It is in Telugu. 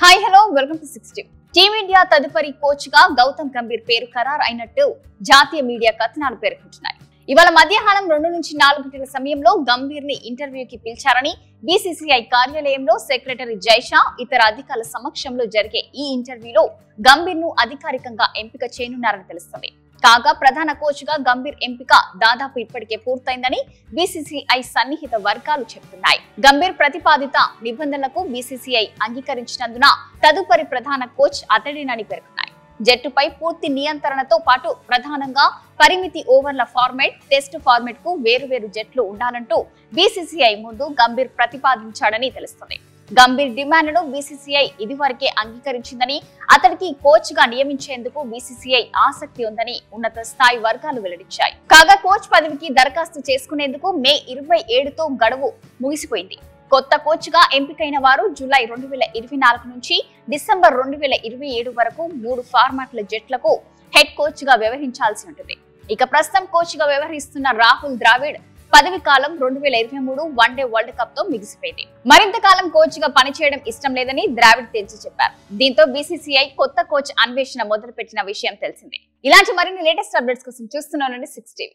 Hi hello welcome to 60. Team India తదుపరి కోచ్ గా గౌతమ్ గంభీర్ పేరు ఖరారు అయినట్టు జాతీయ మీడియా కథనాలు పేర్కొంటున్నాయి. ఇవాళ మధ్యాహ్నం 2 నుంచి 4 గంటల సమయంలో గంభీర్ ని ఇంటర్వ్యూకి పిలిచారని బీసీసీఐ కార్యాలయంలో సెక్రటరీ జైషా ఇతర అధికారుల సమక్షంలో జరిగే ఈ ఇంటర్వ్యూలో గంభీర్ ను అధికారికంగా ఎంపిక చేయనున్నారని తెలుస్తుంది. కాగా ప్రధాన కోచ్ గా గంభీర్ ఎంపిక దాదాపు ఇప్పటికే పూర్తయిందని బీసీసీఐ సన్నిహిత వర్గాలు చెబుతున్నాయి. గంభీర్ ప్రతిపాదిత నిబంధనలకు బీసీసీఐ అంగీకరించినందున తదుపరి ప్రధాన కోచ్ అతడేనని పేర్కొన్నాయి. జట్టుపై పూర్తి నియంత్రణతో పాటు ప్రధానంగా పరిమితి ఓవర్ల ఫార్మాట్, టెస్ట్ ఫార్మాట్ కు వేరువేరు జట్లు ఉండాలంటూ బీసీసీఐ ముందు గంభీర్ ప్రతిపాదించాడని తెలుస్తుంది. గంభీర్ డిమాండ్ను బీసీసీఐ ఇదివరకే అంగీకరించిందని, అతడికి కోచ్ గా నియమించేందుకు బీసీసీఐ ఆసక్తి ఉందని ఉన్నత స్థాయి వర్గాలు వెల్లడించాయి. కాగా కోచ్ పదవికి దరఖాస్తు చేసుకునేందుకు మే 27తో గడువు ముగిసిపోయింది. కొత్త కోచ్ గా ఎంపికైన వారు జూలై 2024 నుంచి డిసెంబర్ 2027 వరకు 3 ఫార్మాట్ల జట్లకు హెడ్ కోచ్ గా వ్యవహరించాల్సి ఉంటుంది. ఇక ప్రస్తుతం కోచ్ గా వ్యవహరిస్తున్న రాహుల్ ద్రావిడ్ పదవి కాలం 2023 వన్డే వరల్డ్ కప్ తో ముగిసిపోయింది. మరింత కాలం కోచ్ గా పనిచేయడం ఇష్టం లేదని ద్రావిడ్ తేల్చి చెప్పారు. దీంతో బీసీసీఐ కొత్త కోచ్ అన్వేషణ మొదలుపెట్టిన విషయం తెలిసిందే. ఇలాంటి మరిన్ని లేటెస్ట్ అప్డేట్స్ కోసం చూస్తూనే ఉండండి 6 టీవీ.